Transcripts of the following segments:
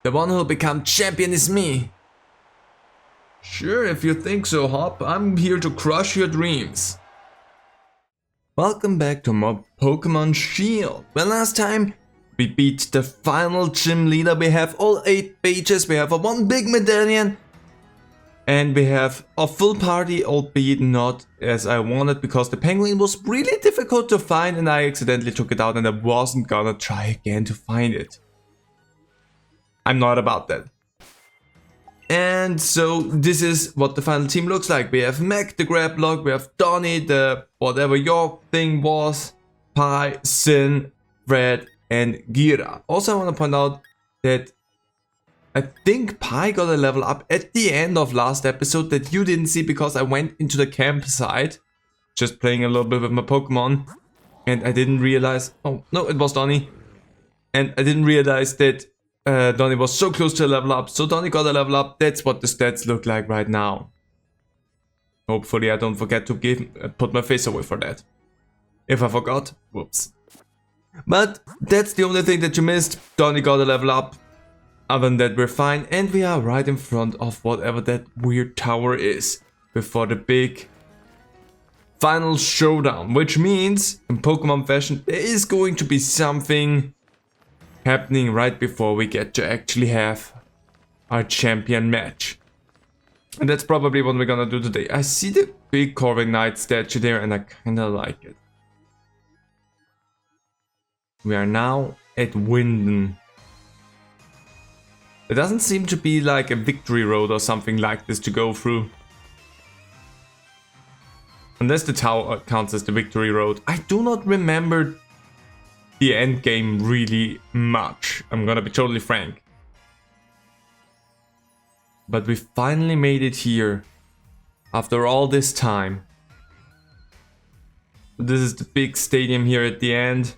The one who'll become champion is me. Sure, if you think so, Hop. I'm here to crush your dreams. Welcome back to more Pokemon Shield. Well, last time we beat the final gym leader. We have all 8 pages. We have a 1 big medallion. And we have a full party, albeit not as I wanted, because the penguin was really difficult to find and I accidentally took it out and I wasn't gonna try again to find it. I'm not about that. And so this is what the final team looks like. We have Mac, the Grablog, we have Donnie, the whatever your thing was, Pi, Sin, Red, and Gira. Also, I want to point out that I think Pi got a level up at the end of last episode that you didn't see because I went into the campsite, just playing a little bit with my Pokemon, and I didn't realize, oh no, it was Donnie, and I didn't realize that Donnie was so close to a level up, so Donnie got a level up. That's what the stats look like right now. Hopefully I don't forget to put my face away for that. If I forgot, whoops. But that's the only thing that you missed. Donnie got a level up. Other than that, we're fine, and we are right in front of whatever that weird tower is before the big final showdown, which means in Pokemon fashion there is going to be something happening right before we get to actually have our champion match. And that's probably what we're gonna do today. I see the big Corvin Knight statue there and I kinda like it. We are now at Winden. There doesn't seem to be like a victory road or something like this to go through. Unless the tower counts as the victory road. I do not remember the end game really much. I'm gonna be totally frank. But we finally made it here. After all this time. This is the big stadium here at the end.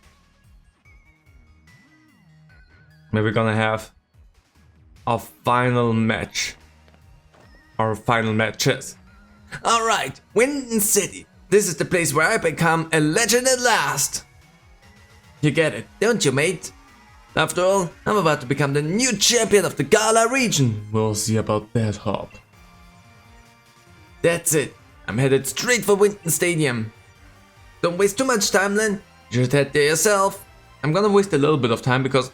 Where we're gonna have our final match. Our final matches. Alright, Winden City. This is the place where I become a legend at last. You get it, don't you, mate? After all, I'm about to become the new champion of the Gala region. We'll see about that, Hop. That's it. I'm headed straight for Winden Stadium. Don't waste too much time, Len. Just head there yourself. I'm gonna waste a little bit of time because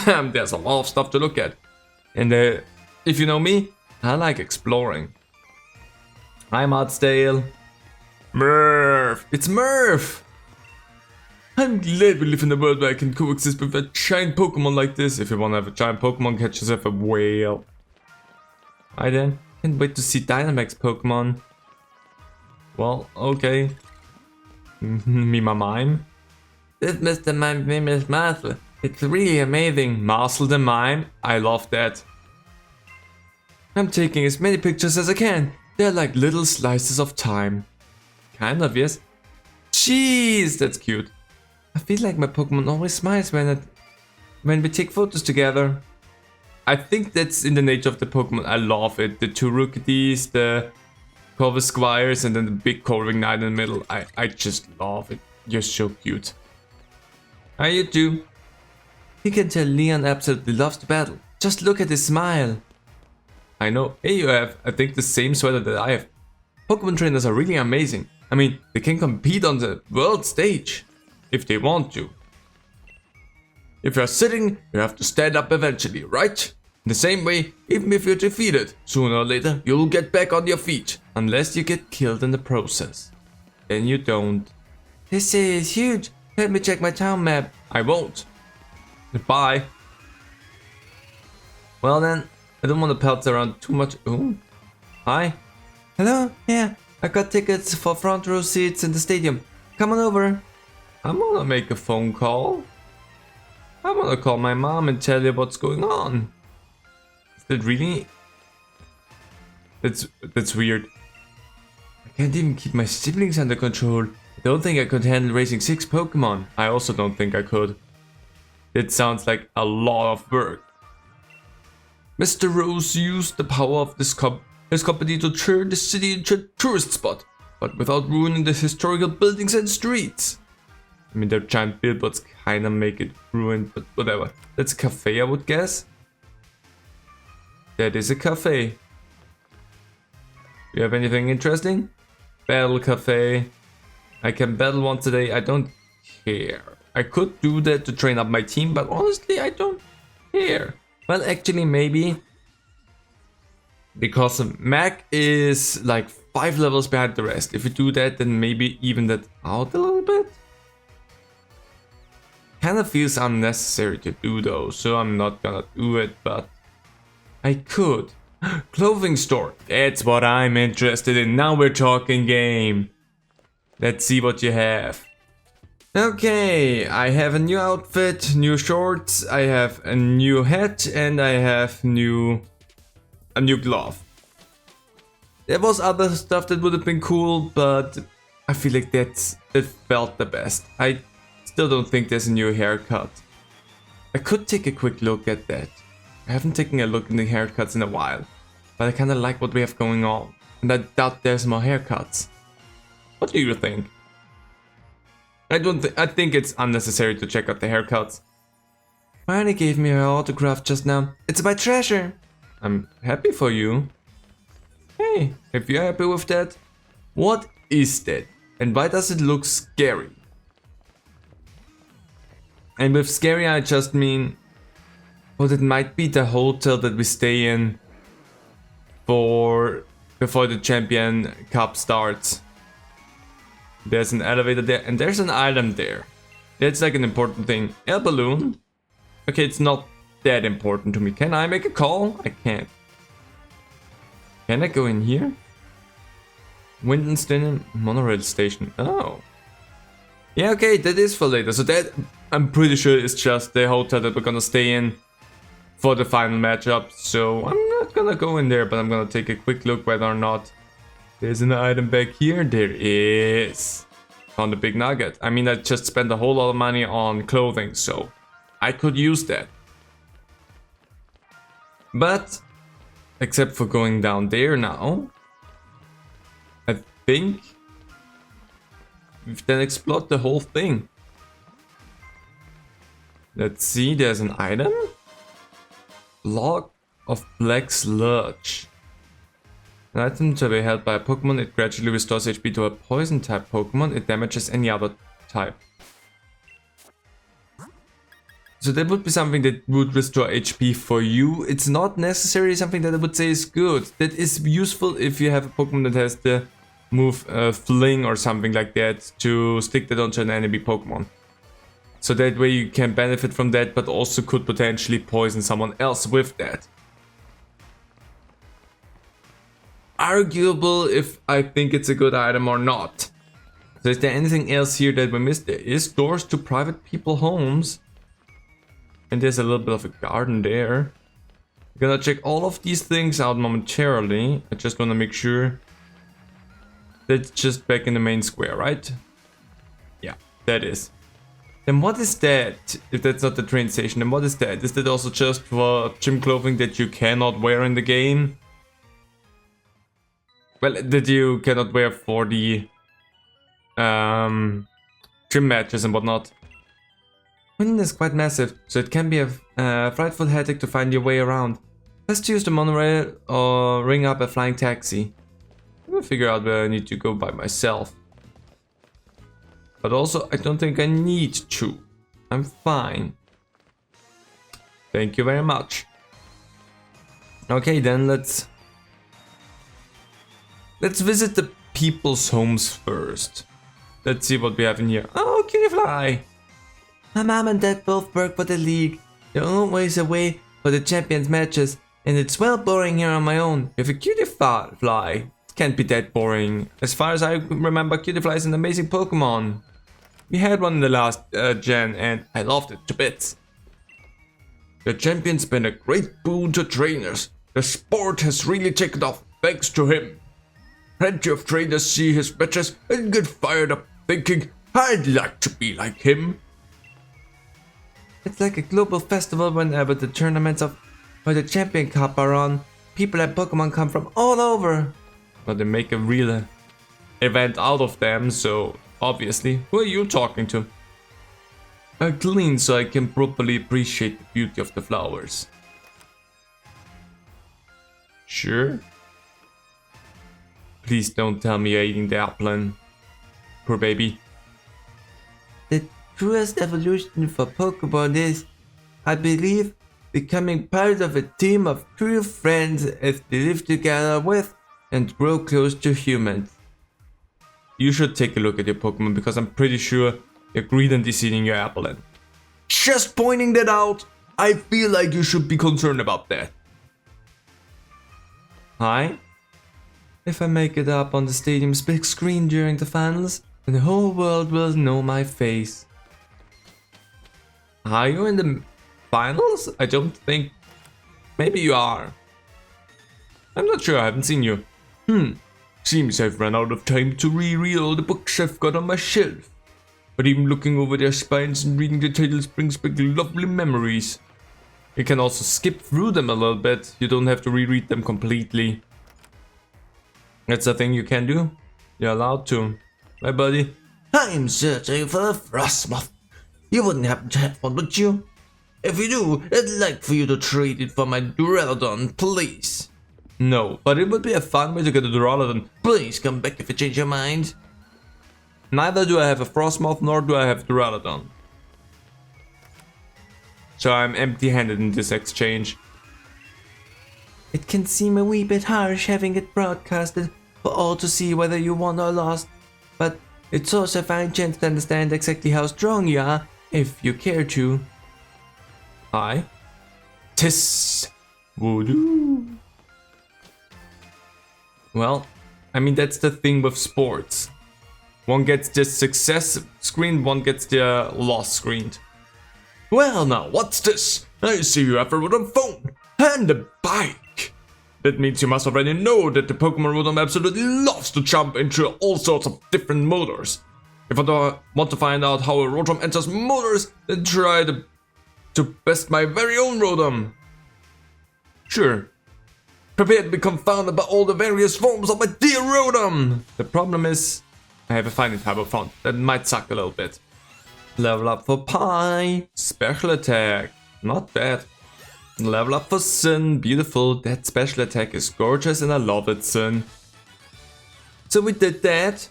there's a lot of stuff to look at. And if you know me, I like exploring. Hi, Mudsdale. Murph! It's Murph! I'm glad we live in a world where I can coexist with a giant Pokemon like this. If you want to have a giant Pokemon, catch yourself a whale. Hi then. Can't wait to see Dynamax Pokemon. Well, okay. Me, my mime. This Mr. Mime's name is Marcel. It's really amazing. Marcel the Mime. I love that. I'm taking as many pictures as I can. They're like little slices of time. Kind of, yes. Jeez, that's cute. I feel like my Pokemon always smiles when we take photos together. I think that's in the nature of the Pokemon. I love it. The two Rookies, the Corvisquires, and then the big Corvin Knight in the middle. I just love it. You're so cute. Hi, you too. You can tell Leon absolutely loves to battle. Just look at his smile. I know. Hey, you have, I think, the same sweater that I have. Pokemon trainers are really amazing. I mean, they can compete on the world stage. If they want to. If you're sitting, you have to stand up eventually, right? In the same way, even if you're defeated, sooner or later, you'll get back on your feet. Unless you get killed in the process. Then you don't. This city is huge. Let me check my town map. I won't. Bye. Well then, I don't want to pelt around too much. Oh, hi. Hello, yeah, I got tickets for front row seats in the stadium. Come on over. I'm gonna make a phone call. I'm gonna call my mom and tell you what's going on. Is that really? That's weird. I can't even keep my siblings under control. I don't think I could handle raising 6 Pokemon. I also don't think I could. It sounds like a lot of work. Mr. Rose used the power of his company to turn the city into a tourist spot, but without ruining the historical buildings and streets. I mean, their giant billboards kinda make it ruined, but whatever. That's a cafe, I would guess. That is a cafe. You have anything interesting? Battle cafe. I can battle once a day. I don't care. I could do that to train up my team, but honestly, I don't care. Well, actually, maybe. Because Mac is like 5 levels behind the rest. If you do that, then maybe even that out a little bit. Kinda feels unnecessary to do though, so I'm not gonna do it, but I could. Clothing store. That's what I'm interested in. Now we're talking game. Let's see what you have. Okay, I have a new outfit, new shorts, I have a new hat, and I have a new glove. There was other stuff that would have been cool, but I feel like that felt the best. I still don't think there's a new haircut. I could take a quick look at that. I haven't taken a look in the haircuts in a while, but I kinda like what we have going on, and I doubt there's more haircuts. What do you think? I think it's unnecessary to check out the haircuts. Marnie gave me her autograph just now. It's my treasure. I'm happy for you. Hey, if you're happy with that, what is that? And why does it look scary? And with scary I just mean, well, it might be the hotel that we stay in before the Champion Cup starts. There's an elevator there, and there's an item there. That's like an important thing. Air balloon. Okay, it's not that important to me. Can I make a call? I can't. Can I go in here? Winston monorail station. Oh. Yeah, okay, that is for later. So that, I'm pretty sure, is just the hotel that we're gonna stay in for the final matchup. So I'm not gonna go in there, but I'm gonna take a quick look whether or not there's an item back here. There is. Found a big nugget. I mean, I just spent a whole lot of money on clothing, so I could use that. But, except for going down there now, I think we've then explored the whole thing. Let's see, there's an item. Block of black sludge. An item to be held by a Pokémon, it gradually restores HP to a poison type Pokémon, it damages any other type. So that would be something that would restore HP for you. It's not necessarily something that I would say is good. That is useful if you have a Pokémon that has the move Fling or something like that to stick that onto an enemy Pokémon. So that way you can benefit from that, but also could potentially poison someone else with that. Arguable if I think it's a good item or not. So is there anything else here that we missed? There is doors to private people homes. And there's a little bit of a garden there. I'm gonna check all of these things out momentarily. I just wanna make sure that's just back in the main square, right? Yeah, that is. Then what is that? If that's not the train station, then what is that? Is that also just for gym clothing that you cannot wear in the game? Well, that you cannot wear for the gym matches and whatnot. Wind is quite massive, so it can be a frightful headache to find your way around. Best use the monorail or ring up a flying taxi. I will figure out where I need to go by myself. But also, I don't think I need to. I'm fine. Thank you very much. Okay, then let's visit the people's homes first. Let's see what we have in here. Oh, cutie fly! My mom and dad both work for the league. They're always away for the champions matches, and it's well boring here on my own. With a cutie fly, it can't be that boring. As far as I remember, cutie fly is an amazing Pokemon. We had one in the last gen, and I loved it to bits. The champion's been a great boon to trainers. The sport has really taken off thanks to him. Plenty of trainers see his matches and get fired up thinking, I'd like to be like him. It's like a global festival whenever the tournaments or the Champion Cup are on. People at Pokemon come from all over. But they make a real event out of them, so obviously, who are you talking to? I clean so I can properly appreciate the beauty of the flowers. Sure. Please don't tell me you're eating the airplane. Poor baby. The truest evolution for Pokemon is, I believe, becoming part of a team of true friends as they live together with and grow close to humans. You should take a look at your Pokemon because I'm pretty sure you're greeding is eating your airplane. Just pointing that out. I feel like you should be concerned about that. Hi? If I make it up on the stadium's big screen during the finals, then the whole world will know my face. Are you in the finals? I don't think... Maybe you are. I'm not sure, I haven't seen you. Seems I've run out of time to reread all the books I've got on my shelf. But even looking over their spines and reading the titles brings back lovely memories. You can also skip through them a little bit, you don't have to reread them completely. That's a thing you can do. You're allowed to. Bye, buddy. I'm searching for a Frostmoth. You wouldn't happen to have one, would you? If you do, I'd like for you to trade it for my Duraludon, please. No, but it would be a fun way to get a Duraludon. Please come back if you change your mind. Neither do I have a Frostmoth nor do I have Duraludon. So I'm empty-handed in this exchange. It can seem a wee bit harsh having it broadcasted for all to see whether you won or lost, but it's also a fine chance to understand exactly how strong you are, if you care to. Hi. Tis. Voodoo. Well, I mean that's the thing with sports. One gets the success screened, one gets the loss screened. Well now, what's this? I see you have a Rotom phone and a bike. That means you must already know that the Pokemon Rotom absolutely loves to jump into all sorts of different motors. If I want to find out how a Rotom enters motors, then try to best my very own Rotom. Sure. Prepare to be confounded by all the various forms of my dear Rotom. The problem is, I have a fighting type of font. That might suck a little bit. Level up for Pie. Special attack. Not bad. Level up for Sin. Beautiful. That special attack is gorgeous and I love it, Sin. So we did that.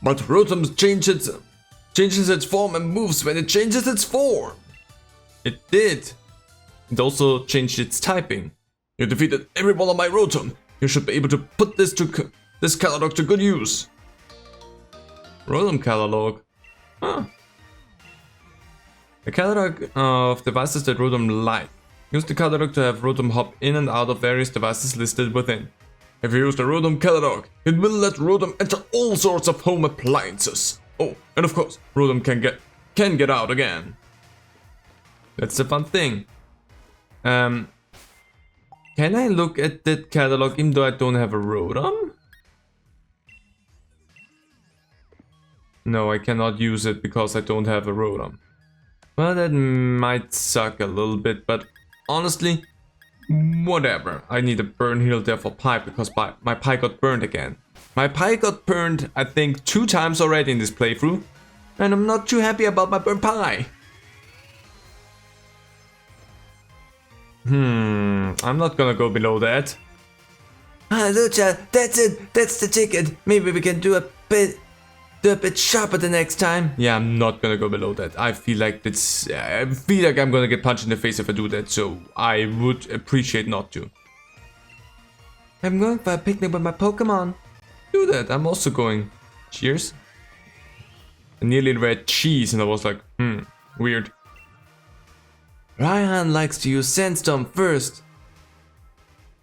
But Rotom changes its form and moves when it changes its form. It did. It also changed its typing. You defeated every one of my Rotom. You should be able to put this catalog to good use. Rotom catalog. Huh. A catalog of devices that Rotom like. Use the catalog to have Rotom hop in and out of various devices listed within. If you use the Rotom catalog, it will let Rotom enter all sorts of home appliances. Oh, and of course, Rotom can get out again. That's the fun thing. Can I look at that catalog even though I don't have a Rotom? No, I cannot use it because I don't have a Rotom. Well, that might suck a little bit, but honestly, whatever. I need a burn heal there for Pie because my Pie got burned again. My Pie got burned, I think, 2 times already in this playthrough, and I'm not too happy about my burnt Pie. I'm not gonna go below that. Ah, Lucha, that's it. That's the ticket. Maybe we can do a bit sharper the next time. Yeah, I'm not gonna go below that. I feel like I'm gonna get punched in the face if I do that, so I would appreciate not to. I'm going for a picnic with my Pokemon. Do that, I'm also going. Cheers. I nearly read cheese and I was like, weird. Ryan likes to use Sandstorm first.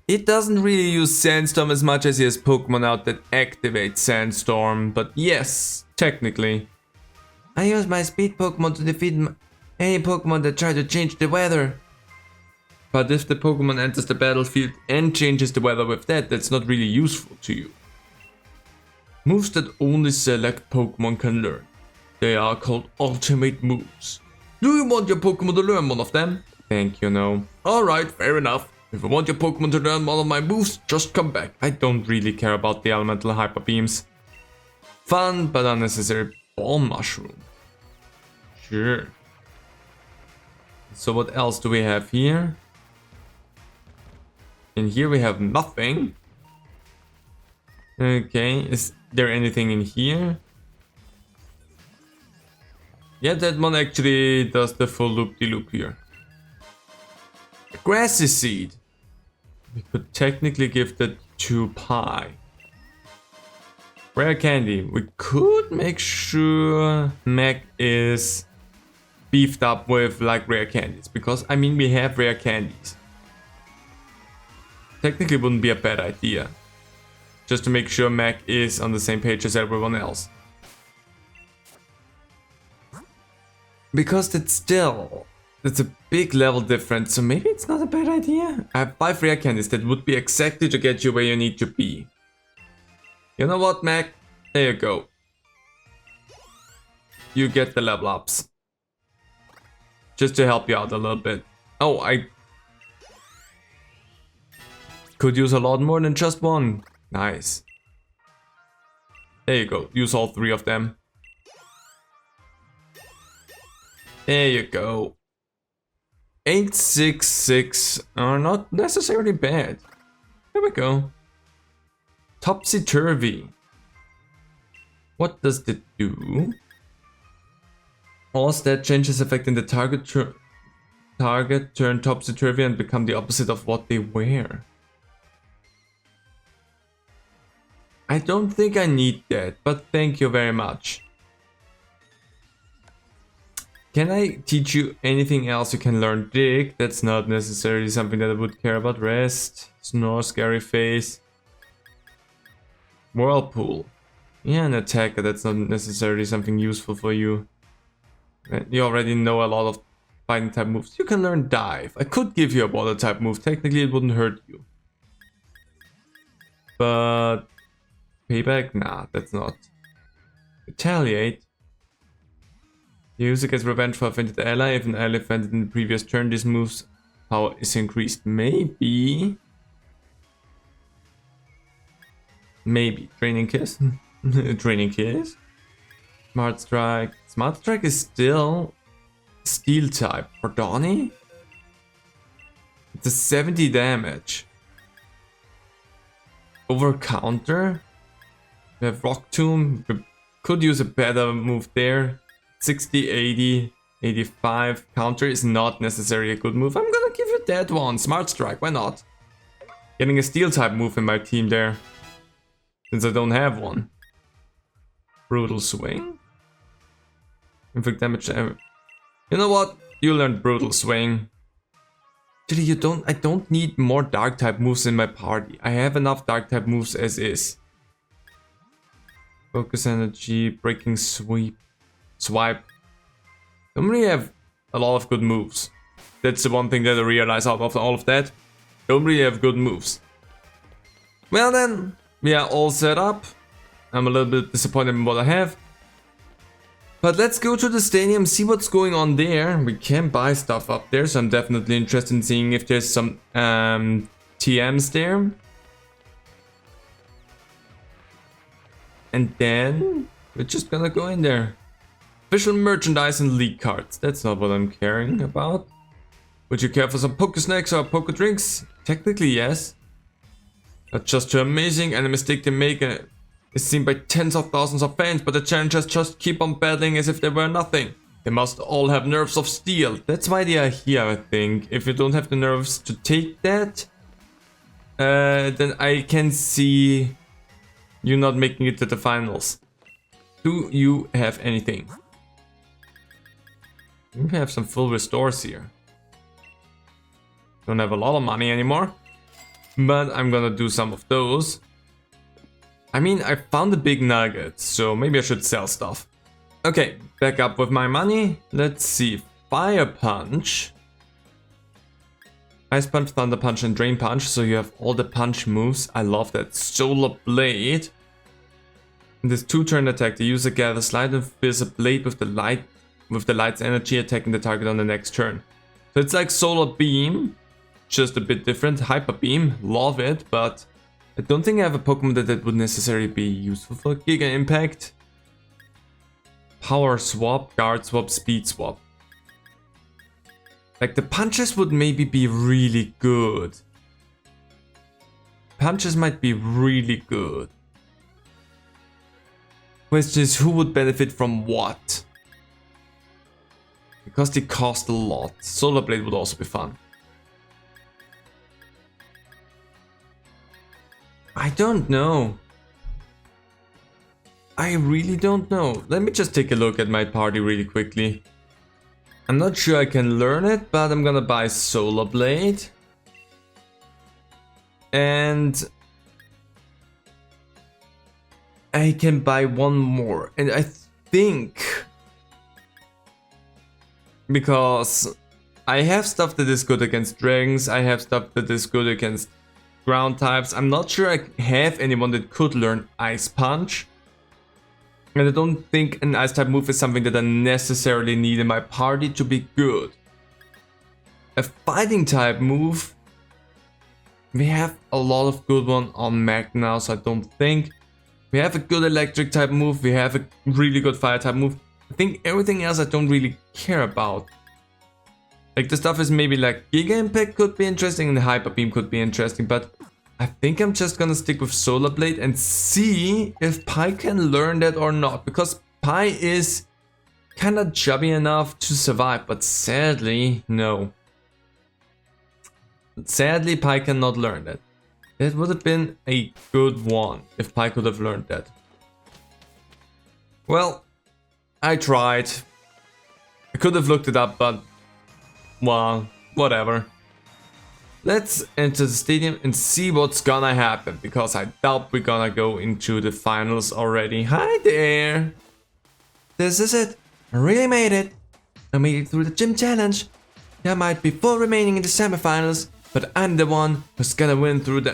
It doesn't really use Sandstorm as much as he has Pokemon out that activate Sandstorm, but yes, technically. I use my speed Pokemon to defeat any Pokemon that try to change the weather. But if the Pokemon enters the battlefield and changes the weather with that, that's not really useful to you. Moves that only select Pokemon can learn. They are called ultimate moves. Do you want your Pokemon to learn one of them? Thank you, no. Alright, fair enough. If you want your Pokemon to learn one of my moves, just come back. I don't really care about the elemental hyper beams. Fun but unnecessary ball mushroom. Sure. So what else do we have here? In here we have nothing. Okay, is there anything in here? Yeah, that one actually does the full loop-de-loop here. Grassy seed. We could technically give that to Pie. Rare candy. We could make sure Mac is beefed up with like rare candies. Because I mean we have rare candies. Technically wouldn't be a bad idea. Just to make sure Mac is on the same page as everyone else. Because that's a big level difference, so maybe it's not a bad idea. I have 5 rare candies that would be exactly to get you where you need to be. You know what, Mac? There you go. You get the level ups. Just to help you out a little bit. Oh, I could use a lot more than just one. Nice. There you go. Use all 3 of them. There you go. 866 are not necessarily bad. There we go. Topsy-turvy. What does it do? All stat changes affecting the target turn topsy-turvy and become the opposite of what they wear. I don't think I need that, but thank you very much. Can I teach you anything else you can learn? Dig, that's not necessarily something that I would care about. Rest, snore, scary face. Whirlpool. Yeah, an attacker, that's not necessarily something useful for you. You already know a lot of fighting type moves. You can learn dive. I could give you a water type move, technically it wouldn't hurt you. But payback? Nah, that's not. Retaliate. The user gets revenge for a offended ally. If an ally offended in the previous turn, this move's power is increased. Maybe. Training kiss. Training kiss. Smart strike. Smart strike is still steel type. For Donnie? It's a 70 damage. Over counter. We have Rock Tomb. We could use a better move there. 60, 80, 85. Counter is not necessarily a good move. I'm gonna give you that one. Smart strike, why not? Getting a steel type move in my team there. Since I don't have one. Brutal swing. Inflict damage. You know what? You learned brutal swing. Actually, I don't need more dark type moves in my party. I have enough dark type moves as is. Focus energy, breaking sweep. Swipe. Don't really have a lot of good moves. That's the one thing that I realize out of all of that. Don't really have good moves. Well then, we are all set up. I'm a little bit disappointed in what I have. But let's go to the stadium, see what's going on there. We can buy stuff up there, so I'm definitely interested in seeing if there's some TMs there. And then we're just gonna go in there. Official merchandise and league cards. That's not what I'm caring about. Would you care for some Poke Snacks or Poke Drinks? Technically, yes. But just too amazing, and a mistake they make is seen by tens of thousands of fans, but the challengers just keep on battling as if they were nothing. They must all have nerves of steel. That's why they are here, I think. If you don't have the nerves to take that, then I can see you not making it to the finals. Do you have anything? We have some full restores here. Don't have a lot of money anymore, but I'm gonna do some of those. I mean, I found a big nugget, so maybe I should sell stuff. Okay, back up with my money. Let's see. Fire Punch. Ice Punch, Thunder Punch, and Drain Punch, so you have all the punch moves. I love that. Solar Blade. In this 2-turn attack, the user gathers light and fills a blade with the light's energy, attacking the target on the next turn. So it's like Solar Beam, just a bit different. Hyper Beam, love it, but I don't think I have a Pokemon that would necessarily be useful for Giga Impact. Power Swap, Guard Swap, Speed Swap. Like the punches would maybe be really good. punches might be really good. Question is, who would benefit from what? Because they cost a lot. Solar Blade would also be fun. I don't know. I really don't know. Let me just take a look at my party really quickly. I'm not sure I can learn it, but I'm gonna buy Solar Blade. And I can buy one more. And I think, because I have stuff that is good against dragons, I have stuff that is good against ground types. I'm not sure I have anyone that could learn Ice Punch. And I don't think an Ice type move is something that I necessarily need in my party to be good. A Fighting type move, we have a lot of good one on Mag now, so I don't think. We have a good Electric type move, we have a really good Fire type move. I think everything else I don't really care about. Like the stuff is maybe like Giga Impact could be interesting and the Hyper Beam could be interesting, but I think I'm just gonna stick with Solar Blade and see if Pi can learn that or not, because Pi is kinda chubby enough to survive, but sadly, no. Sadly, Pi cannot learn that. That would have been a good one if Pi could have learned that. Well, I tried. I could have looked it up, but well, whatever. Let's enter the stadium and see what's gonna happen, because I doubt we're gonna go into the finals already. Hi there! This is it. I really made it. I made it through the gym challenge. There might be 4 remaining in the semifinals, but I'm the one who's gonna win through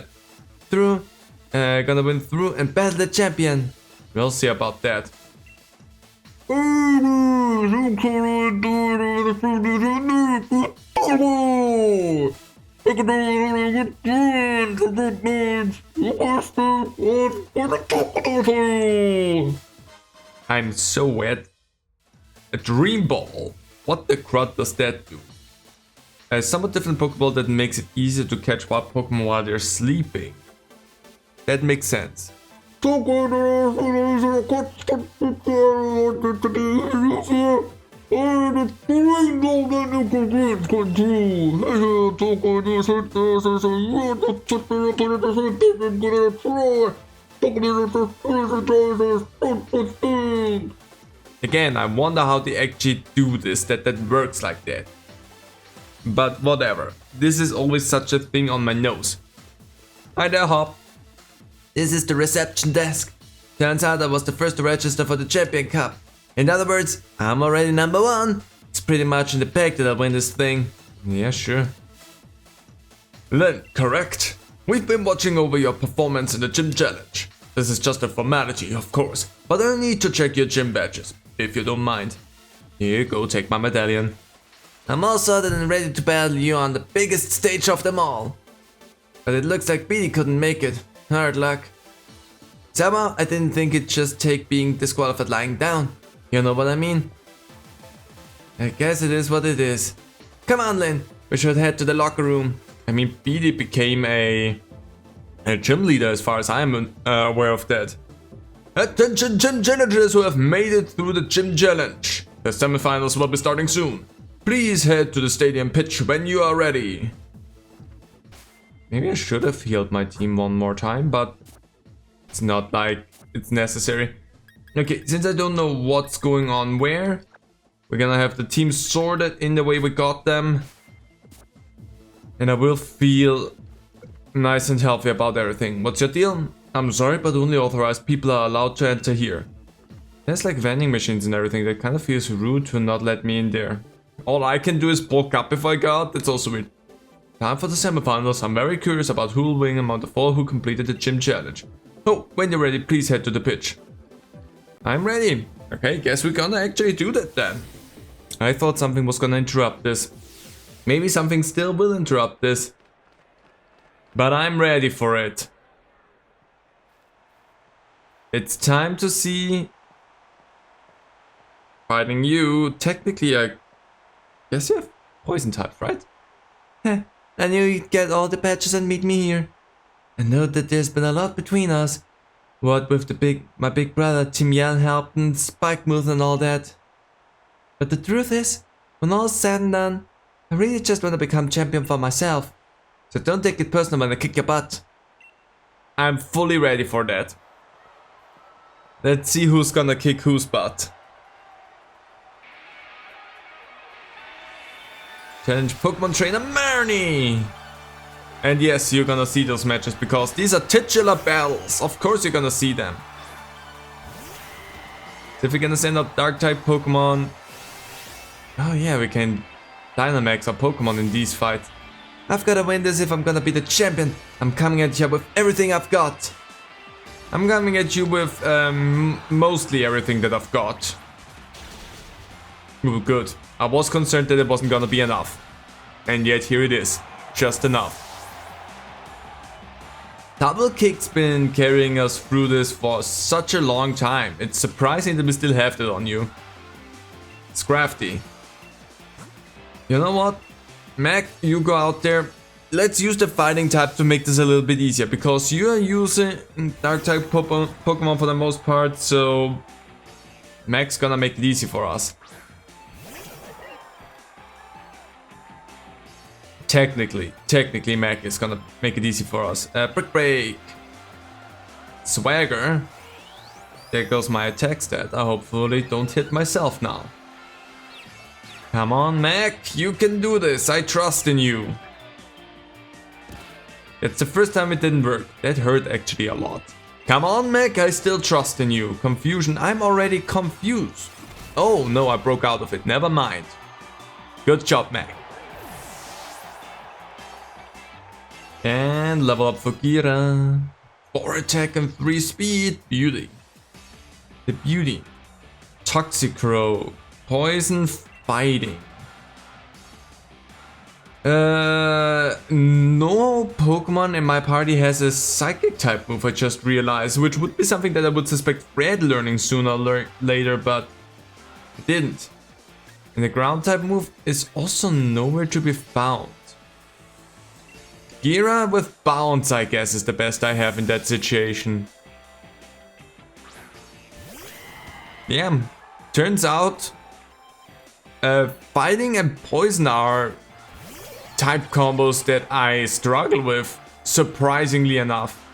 and battle the champion. We'll see about that. I'm so wet. A Dream Ball. What the crud does that do? A somewhat different Pokeball that makes it easier to catch wild Pokemon while they're sleeping. That makes sense. Again, I wonder how they actually do this, that works like that. But whatever, this is always such a thing on my nose. Hi there, Hop. This is the reception desk. Turns out I was the first to register for the Champion Cup. In other words, I'm already number 1. It's pretty much in the pack that I'll win this thing. Yeah, sure. Then, correct. We've been watching over your performance in the gym challenge. This is just a formality, of course, but I need to check your gym badges, if you don't mind. Here, go take my medallion. I'm all sorted and ready to battle you on the biggest stage of them all. But it looks like Beatty couldn't make it. Hard luck. Somehow, I didn't think it'd just take being disqualified lying down. You know what I mean? I guess it is what it is. Come on, Lynn. We should head to the locker room. I mean, Beatty became a gym leader as far as I'm aware of that. Attention gym challengers who have made it through the gym challenge. The semifinals will be starting soon. Please head to the stadium pitch when you are ready. Maybe I should have healed my team one more time, but it's not like it's necessary. Okay, since I don't know what's going on where, we're gonna have the team sorted in the way we got them. And I will feel nice and healthy about everything. What's your deal? I'm sorry, but only authorized people are allowed to enter here. There's like vending machines and everything. That kind of feels rude to not let me in there. All I can do is bulk up if I got. That's also weird. Time for the semifinals. I'm very curious about who will win among the 4 who completed the gym challenge. Oh, when you're ready, please head to the pitch. I'm ready. Okay, guess we're gonna actually do that then. I thought something was gonna interrupt this. Maybe something still will interrupt this. But I'm ready for it. It's time to see... Fighting you. Technically, I guess you have poison types, right? Heh, I knew you'd get all the patches and meet me here. I know that there's been a lot between us. What with my big brother Tim Yan helped and spike moves and all that. But the truth is, when all's said and done, I really just want to become champion for myself. So don't take it personal when I kick your butt. I'm fully ready for that. Let's see who's gonna kick whose butt. Challenge Pokemon Trainer Marnie! And yes, you're gonna see those matches because these are titular battles. Of course you're gonna see them. So if we're gonna send out Dark type Pokemon. Oh yeah, we can Dynamax our Pokemon in these fights. I've gotta win this if I'm gonna be the champion. I'm coming at you with everything I've got. I'm coming at you with mostly everything that I've got. Ooh, good. I was concerned that it wasn't gonna be enough. And yet here it is. Just enough. Double Kick's been carrying us through this for such a long time. It's surprising that we still have that on you. It's crafty. You know what? Mac, you go out there. Let's use the fighting type to make this a little bit easier. Because you are using dark type Pokemon for the most part. So Mac's gonna make it easy for us. Technically Mac is gonna make it easy for us. Brick Break. Swagger. There goes my attack stat. I hopefully don't hit myself now. Come on, Mac, you can do this. I trust in you. It's the first time it didn't work. That hurt actually a lot. Come on, Mac, I still trust in you. Confusion, I'm already confused. Oh no, I broke out of it. Never mind. Good job, Mac. And level up for Gira. 4 attack and 3 speed. Beauty. The beauty. Toxicroak. Poison fighting. No Pokemon in my party has a psychic type move, I just realized, which would be something that I would suspect Fred learning sooner or later, but it didn't. And the ground type move is also nowhere to be found. Gira with bounce, I guess, is the best I have in that situation. Yeah, turns out fighting and poison are type combos that I struggle with, surprisingly enough.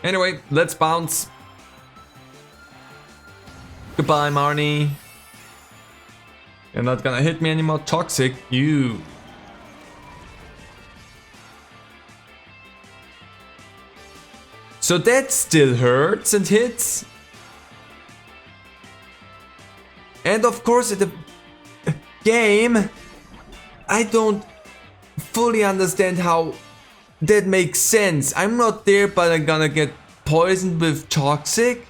Anyway, let's bounce. Goodbye, Marnie. You're not gonna hit me anymore. Toxic, you. So that still hurts and hits. And of course in the game, I don't fully understand how that makes sense. I'm not there, but I'm gonna get poisoned with toxic.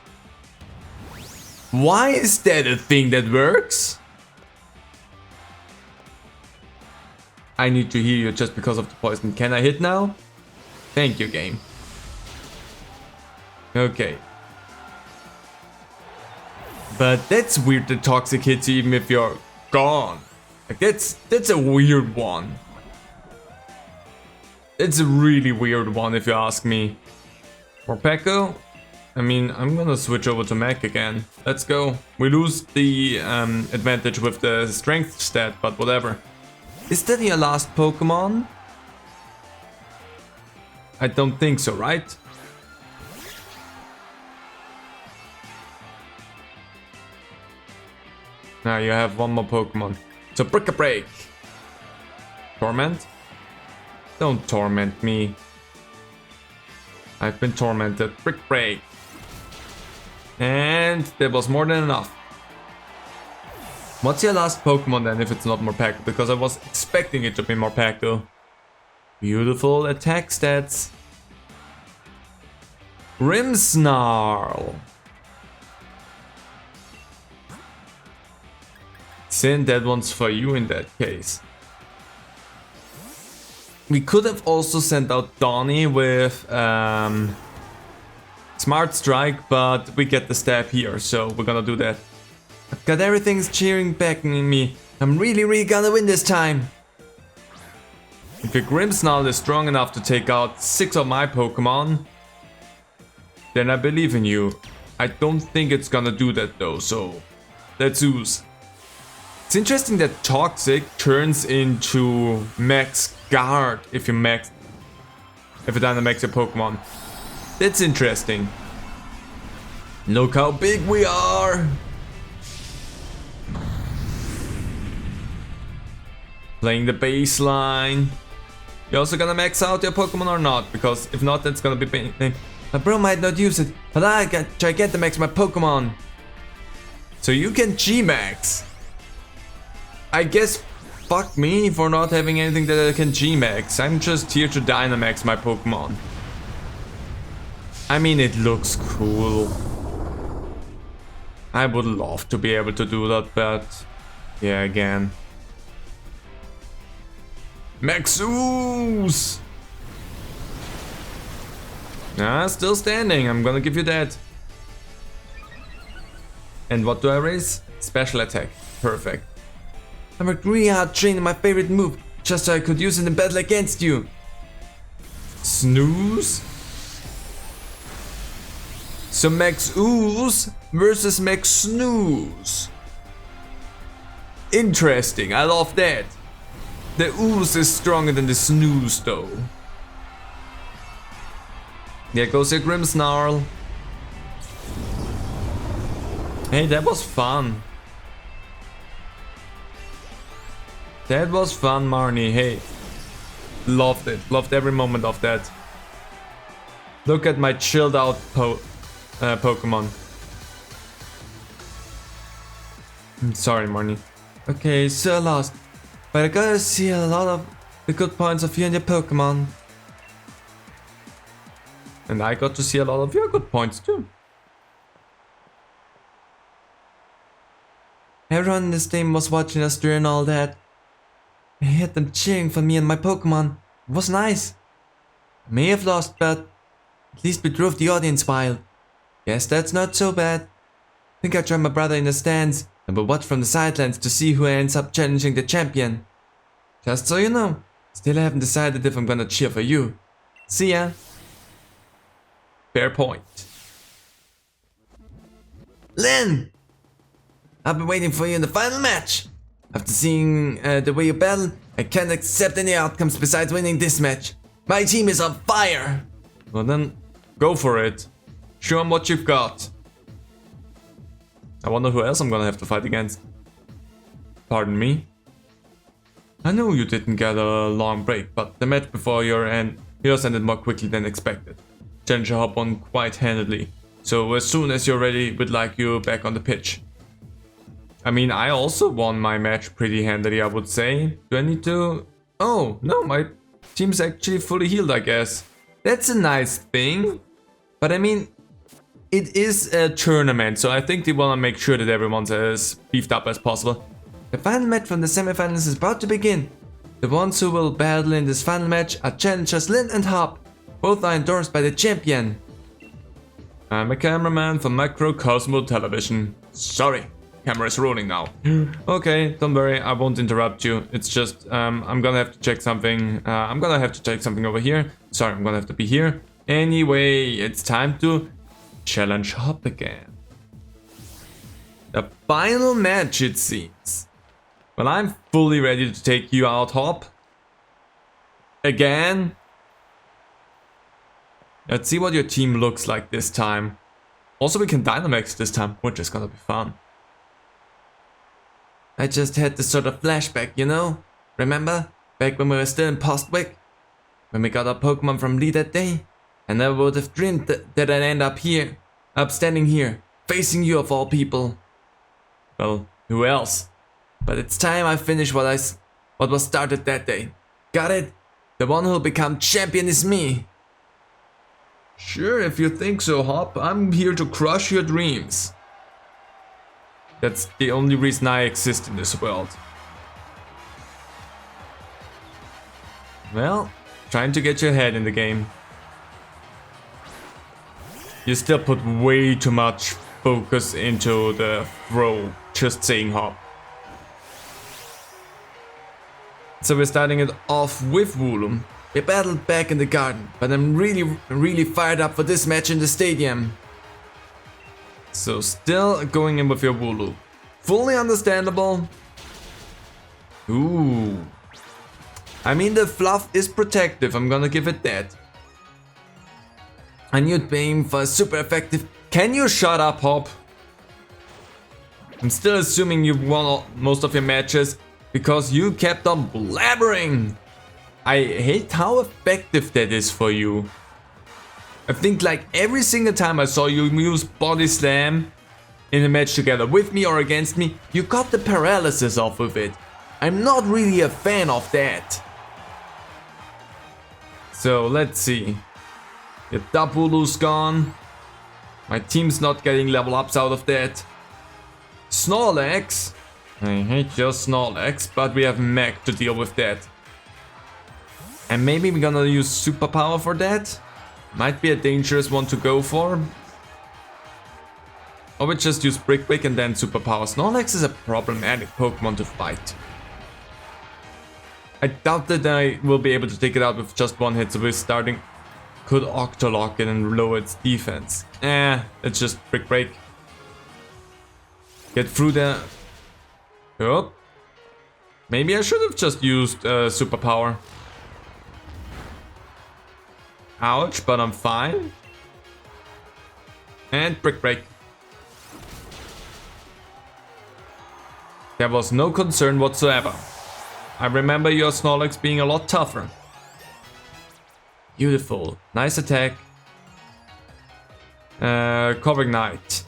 Why is that a thing that works? I need to heal you just because of the poison. Can I hit now? Thank you, game. Okay. But that's weird that toxic hits you even if you're gone. Like that's a weird one. It's a really weird one if you ask me. For Pekko, I mean, I'm gonna switch over to Mac again. Let's go. We lose the advantage with the strength stat, but whatever. Is that your last Pokemon? I don't think so, right? Now you have one more Pokemon. So Brick a Break. Torment? Don't torment me. I've been tormented. Brick Break. And that was more than enough. What's your last Pokemon then if it's not Morpeko? Because I was expecting it to be Morpeko. Beautiful attack stats. Grimmsnarl. Sin, that one's for you in that case. We could have also sent out Donnie with Smart Strike, but we get the stab here, so we're gonna do that. I've got everything's cheering back in me. I'm really gonna win this time. If your Grimmsnarl is strong enough to take out 6 of my Pokemon, then I believe in you. I don't think it's gonna do that though, so let's use. It's interesting that Toxic turns into Max Guard if you Dynamax your Pokemon. That's interesting. Look how big we are! Playing the baseline. You also gonna max out your Pokemon or not? Because if not, that's gonna be pain. My bro might not use it, but I can Gigantamax my Pokemon. So you can G-Max. I guess fuck me for not having anything that I can G-Max. I'm just here to Dynamax my Pokemon. I mean, it looks cool. I would love to be able to do that, but yeah, again. Maxus! Ah, still standing, I'm gonna give you that. And what do I raise? Special attack. Perfect. I worked really hard training my favorite move, just so I could use it in battle against you. Snooze? So Max Ooze versus Max Snooze. Interesting, I love that. The Ooze is stronger than the Snooze though. There goes your Grimmsnarl. Hey, that was fun. That was fun, Marnie. Hey, loved it. Loved every moment of that. Look at my chilled out Pokemon. Sorry, Marnie. Okay, so lost. But I gotta see a lot of the good points of you and your Pokemon. And I got to see a lot of your good points too. Everyone in this team was watching us during all that. I heard them cheering for me and my Pokemon. It was nice. I may have lost, but at least we drove the audience wild. Guess that's not so bad. I think I'll join my brother in the stands and will watch from the sidelines to see who ends up challenging the champion. Just so you know, still haven't decided if I'm gonna cheer for you. See ya. Fair point. Lynn! I've been waiting for you in the final match. After seeing the way you battle, I can't accept any outcomes besides winning this match. My team is on fire! Well then, go for it. Show 'em what you've got. I wonder who else I'm gonna have to fight against. Pardon me? I know you didn't get a long break, but the match before yours ended more quickly than expected. Challenger hop on quite handedly, so as soon as you're ready, we'd like you back on the pitch. I mean, I also won my match pretty handily, I would say. Do I need to... Oh, no, my team's actually fully healed, I guess. That's a nice thing. But I mean, it is a tournament, so I think they want to make sure that everyone's as beefed up as possible. The final match from the semifinals is about to begin. The ones who will battle in this final match are challengers Lynn and Hop. Both are endorsed by the champion. I'm a cameraman for Macrocosmo Television. Sorry, camera's rolling now. Okay, don't worry, I won't interrupt you. It's just, I'm gonna have to check something. I'm gonna have to check something over here. Sorry, I'm gonna have to be here. Anyway, it's time to challenge Hop again. The final match, it seems. Well, I'm fully ready to take you out, Hop. Again. Let's see what your team looks like this time. Also, we can Dynamax this time, which is gonna be fun. I just had this sort of flashback, you know? Remember? Back when we were still in Postwick? When we got our Pokemon from Lee that day? I never would have dreamed that I'd end up here. Up standing here, facing you of all people. Well, who else? But it's time I finish what was started that day. Got it? The one who'll become champion is me. Sure, if you think so, Hop. I'm here to crush your dreams. That's the only reason I exist in this world. Well, trying to get your head in the game. You still put way too much focus into the throw, just saying Hop. So we're starting it off with Wooloo. We battled back in the garden, but I'm really fired up for this match in the stadium. So still going in with your Wooloo. Fully understandable. Ooh. I mean, the fluff is protective, I'm gonna give it that. I knew it being for super effective. Can you shut up, Hop? I'm still assuming you've won most of your matches because you kept on blabbering. I hate how effective that is for you. I think like every single time I saw you use Body Slam in a match together with me or against me, you got the paralysis off of it. I'm not really a fan of that. So let's see. Your Wooloo's gone. My team's not getting level ups out of that. Snorlax. I hate your Snorlax, but we have Mech to deal with that. And maybe we're gonna use Superpower for that. Might be a dangerous one to go for. Or we just use Brick Break and then Superpower. Snorlax is a problematic Pokemon to fight. I doubt that I will be able to take it out with just one hit, so we're starting... Could Octolock it and lower its defense. It's just Brick Break. Get through the... Oh. Maybe I should have just used Superpower. Ouch, but I'm fine. And Brick Break. There was no concern whatsoever. I remember your Snorlax being a lot tougher. Beautiful. Nice attack. Covering Knight.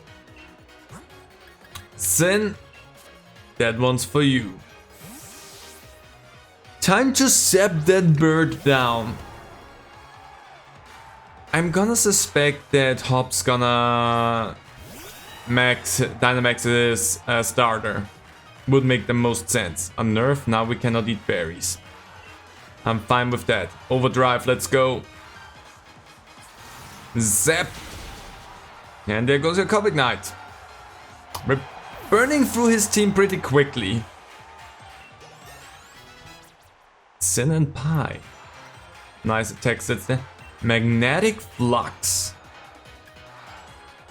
Sin. That one's for you. Time to zap that bird down. I'm gonna suspect that Hop's gonna Dynamax his starter. Would make the most sense. A nerf, now we cannot eat berries. I'm fine with that. Overdrive, let's go. Zap. And there goes your Comic Knight. We're burning through his team pretty quickly. Sin and Pie. Nice attack sets there. Magnetic Flux.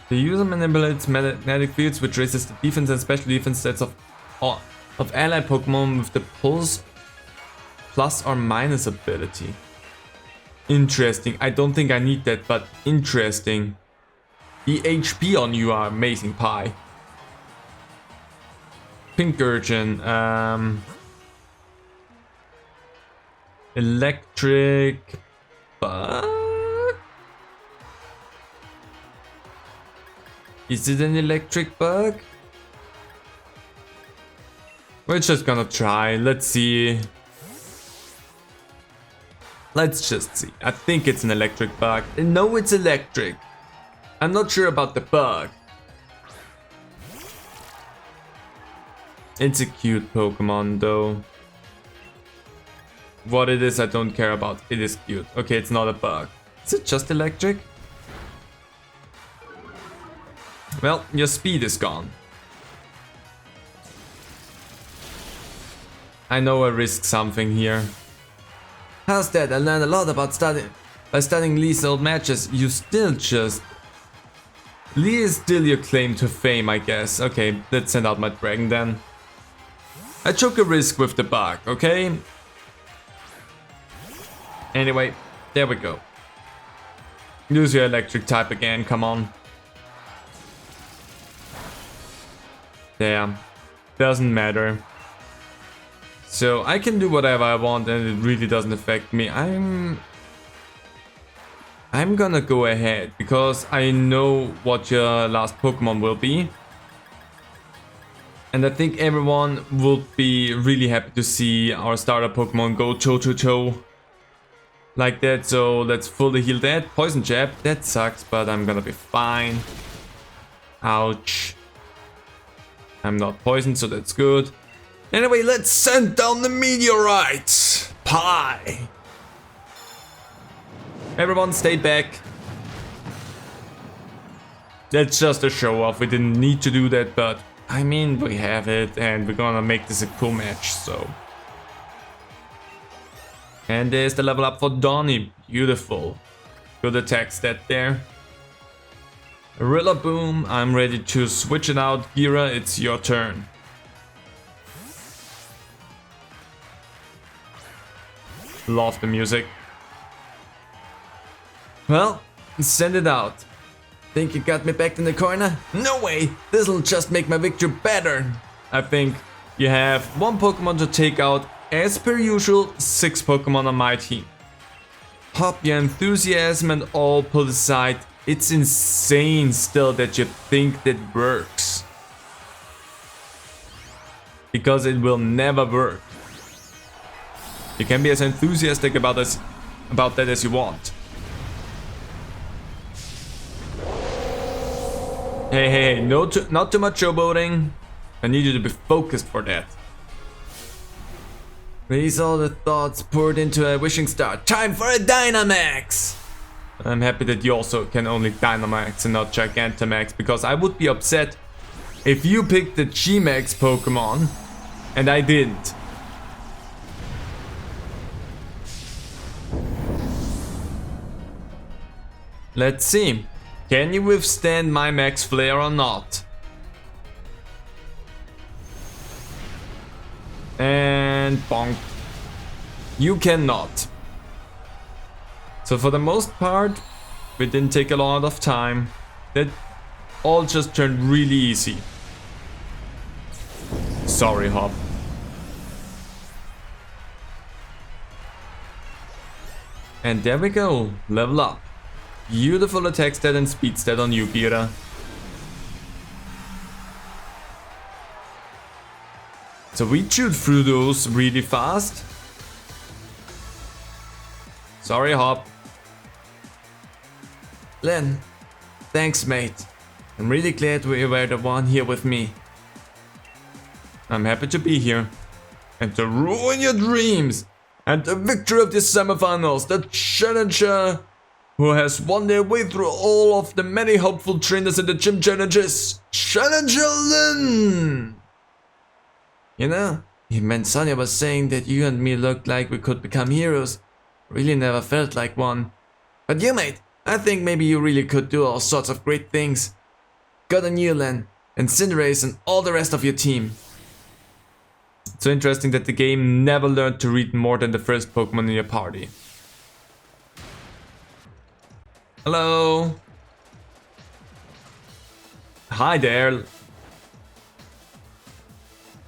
The user manipulates magnetic fields, which raises the defense and special defense stats of allied Pokemon with the Pulse plus or minus ability. Interesting. I don't think I need that, but interesting. The HP on you are amazing, Pie. Pink Urchin. Electric Bug? Is it an electric bug? We're just gonna try. Let's see. Let's just see. I think it's an electric bug. No, it's electric. I'm not sure about the bug. It's a cute Pokemon though. What it is, I don't care about. It is cute. Okay, it's not a bug. Is it just electric? Well, your speed is gone. I know I risked something here. How's that? I learned a lot about studying Lee's old matches. You still just... Lee is still your claim to fame, I guess. Okay, let's send out my dragon then. I took a risk with the bug, okay? Anyway, there we go. Use your electric type again, come on. There. Doesn't matter. So I can do whatever I want and it really doesn't affect me. I'm gonna go ahead because I know what your last Pokemon will be. And I think everyone will be really happy to see our starter Pokemon go toe-to-toe like that. So let's fully heal that. Poison Jab, that sucks, but I'm gonna be fine. Ouch. I'm not poisoned, so that's good. Anyway, let's send down the meteorites. Pie. Everyone stay back. That's just a show off. We didn't need to do that, but I mean, we have it and we're gonna make this a cool match, so. And there's the level up for Donnie. Beautiful. Good attack stat there. Rillaboom, I'm ready to switch it out. Gira, it's your turn. Love the music. Well, send it out. Think you got me back in the corner? No way! This'll just make my victory better. I think you have one Pokemon to take out. As per usual, 6 Pokemon on my team. Hop your enthusiasm and all put aside. It's insane still that you think that works. Because it will never work. You can be as enthusiastic about that as you want. Hey, not too much showboating. I need you to be focused for that. Release all the thoughts poured into a wishing star. Time for a Dynamax! I'm happy that you also can only Dynamax and not Gigantamax, because I would be upset if you picked the G-Max Pokemon and I didn't. Let's see. Can you withstand my Max Flare or not? And bonk. You cannot. So for the most part, we didn't take a lot of time. That all just turned really easy. Sorry, Hop. And there we go. Level up. Beautiful attack stat and speed stat on you, Gira. So we chewed through those really fast. Sorry, Hop. Len, thanks, mate. I'm really glad we were the one here with me. I'm happy to be here. And to ruin your dreams. And the victor of the semifinals, the challenger who has won their way through all of the many hopeful trainers in the gym challenges, Challenger Lin! You know, when Sonia was saying that you and me looked like we could become heroes, really never felt like one. But you, mate, I think maybe you really could do all sorts of great things. Good on you, Len, and Cinderace and all the rest of your team. It's so interesting that the game never learned to read more than the first Pokemon in your party. Hello. Hi there.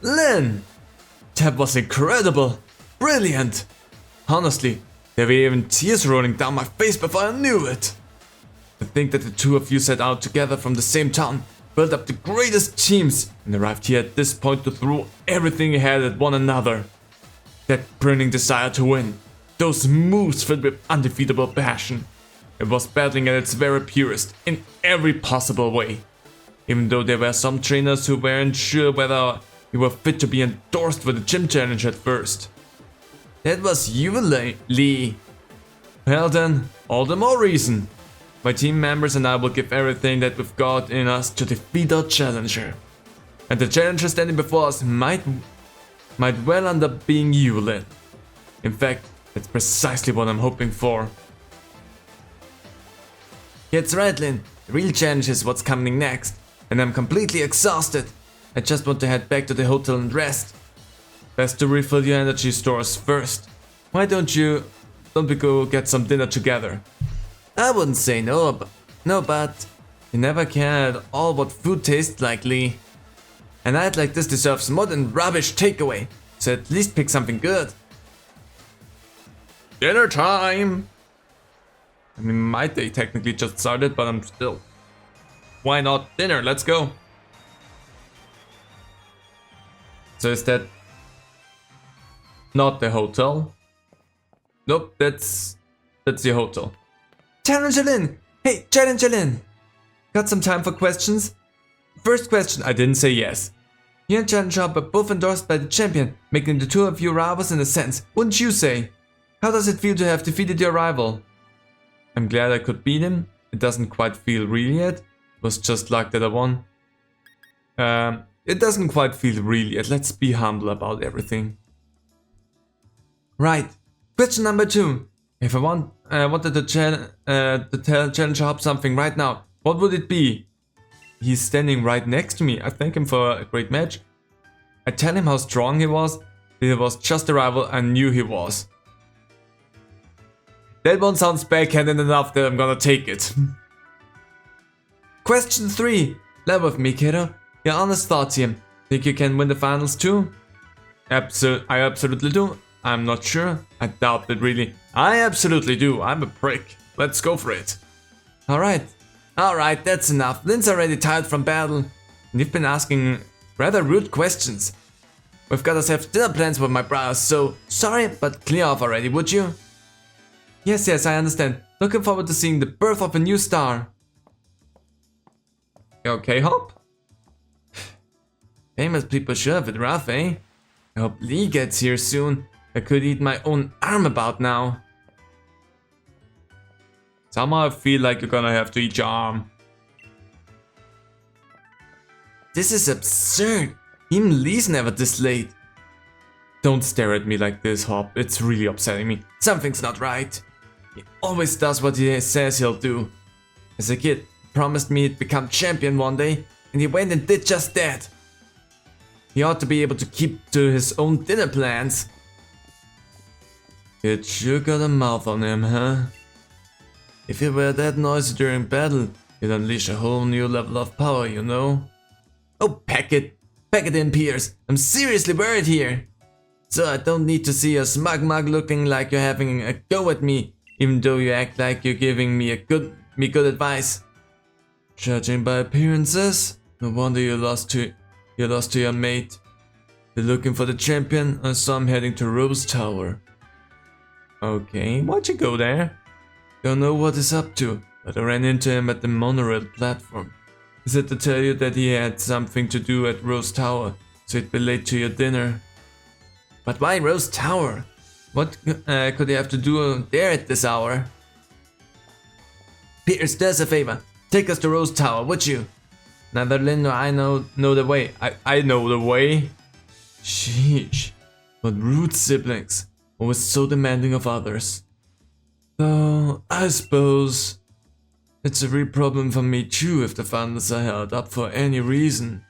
Lynn! That was incredible! Brilliant! Honestly, there were even tears rolling down my face before I knew it. To think that the two of you set out together from the same town, built up the greatest teams, and arrived here at this point to throw everything you had at one another. That burning desire to win. Those moves filled with undefeatable passion. It was battling at its very purest, in every possible way. Even though there were some trainers who weren't sure whether you were fit to be endorsed for the gym challenge at first. That was you, Lee. Well then, all the more reason. My team members and I will give everything that we've got in us to defeat our challenger. And the challenger standing before us might well end up being you, Lin. In fact, that's precisely what I'm hoping for. That's right, Lin. The real challenge is what's coming next. And I'm completely exhausted. I just want to head back to the hotel and rest. Best to refill your energy stores first. Why don't we go get some dinner together? I wouldn't say no, but you never can at all what food tastes like, Lee. A night like this deserves more than rubbish takeaway, so at least pick something good. Dinner time! I mean, my day technically just started, but I'm still... Why not dinner? Let's go! So is that... not the hotel? Nope, that's the hotel. Challenger Lin! Hey, Challenger Lin! Got some time for questions? First question, I didn't say yes. You and Challenger Hop are both endorsed by the champion, making the two of you rivals in a sense, wouldn't you say? How does it feel to have defeated your rival? I'm glad I could beat him. It doesn't quite feel real yet. It was just luck that I won. It doesn't quite feel real yet. Let's be humble about everything. Right. Question number 2. If I wanted to challenge Hop something right now, what would it be? He's standing right next to me. I thank him for a great match. I tell him how strong he was. He was just a rival I knew he was. That one sounds backhanded enough that I'm gonna take it. Question 3. Love with me, kiddo. Your honest thoughts here. Think you can win the finals too? I absolutely do. I'm not sure. I doubt it really. I absolutely do. I'm a prick. Let's go for it. Alright, that's enough. Lynn's already tired from battle. And you've been asking rather rude questions. We've got ourselves dinner plans with my brows, so sorry, but clear off already, would you? Yes, I understand. Looking forward to seeing the birth of a new star. You okay, Hop? Famous people sure have it rough, eh? I hope Lee gets here soon. I could eat my own arm about now. Somehow I feel like you're gonna have to eat your arm. This is absurd. Even Lee's never this late. Don't stare at me like this, Hop. It's really upsetting me. Something's not right. He always does what he says he'll do. As a kid, he promised me he'd become champion one day, and he went and did just that. He ought to be able to keep to his own dinner plans. It sure got a mouth on him, huh? If he were that noisy during battle, he'd unleash a whole new level of power, you know? Oh, pack it in, Pierce. I'm seriously worried here. So I don't need to see your smug mug looking like you're having a go at me, even though you act like you're giving me good advice. Judging by appearances, no wonder you lost to your mate. You're looking for the champion. I saw him heading to Rose Tower. Okay, why'd you go there? Don't know what he's up to, but I ran into him at the monorail platform. He said to tell you that he had something to do at Rose Tower, so he'd be late to your dinner. But why Rose Tower? What could he have to do there at this hour? Pierce, do us a favor. Take us to Rose Tower, would you? Neither Lynn nor I know the way. I know the way. Sheesh. What rude siblings. Always so demanding of others. Though, I suppose it's a real problem for me too if the finals are held up for any reason.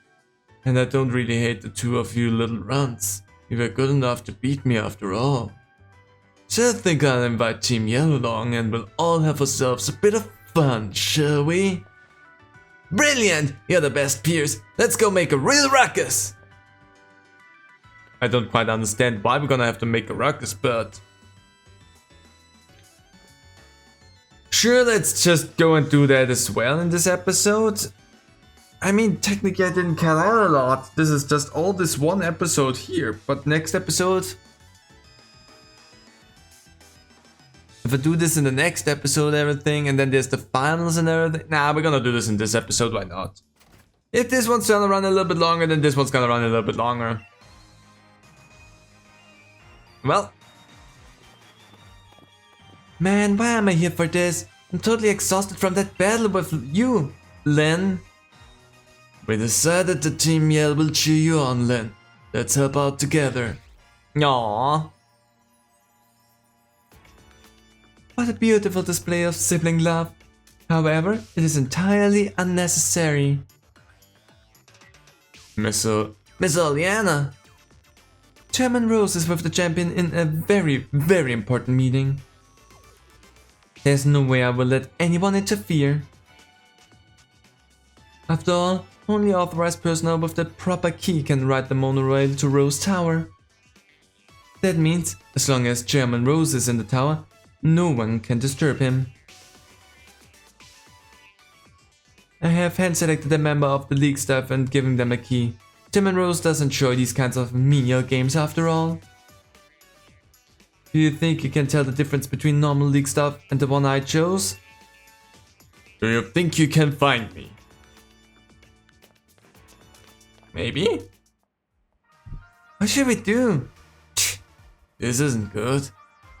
And I don't really hate the two of you little runts. You were good enough to beat me after all. So I think I'll invite Team Yellow along and we'll all have ourselves a bit of fun, shall we? Brilliant! You're the best, Pierce. Let's go make a real ruckus! I don't quite understand why we're gonna have to make a ruckus, but... Sure, let's just go and do that as well in this episode. I mean, technically I didn't cut out a lot. This is just all this one episode here, but next episode... If I do this in the next episode everything, and then there's the finals and everything... Nah, we're gonna do this in this episode, why not? If this one's gonna run a little bit longer, then this one's gonna run a little bit longer. Well... Man, why am I here for this? I'm totally exhausted from that battle with you, Len. We decided the Team Yell will cheer you on, Len. Let's help out together. Aww. What a beautiful display of sibling love. However, it is entirely unnecessary. Miss Oleana. Chairman Rose is with the champion in a very, very important meeting. There's no way I will let anyone interfere. After all, only authorized personnel with the proper key can ride the monorail to Rose Tower. That means, as long as Chairman Rose is in the tower, no one can disturb him. I have hand-selected a member of the league staff and given them a key. Chairman Rose doesn't enjoy these kinds of menial games after all. Do you think you can tell the difference between normal league staff and the one I chose? Do you think you can find me? Maybe? What should we do? This isn't good,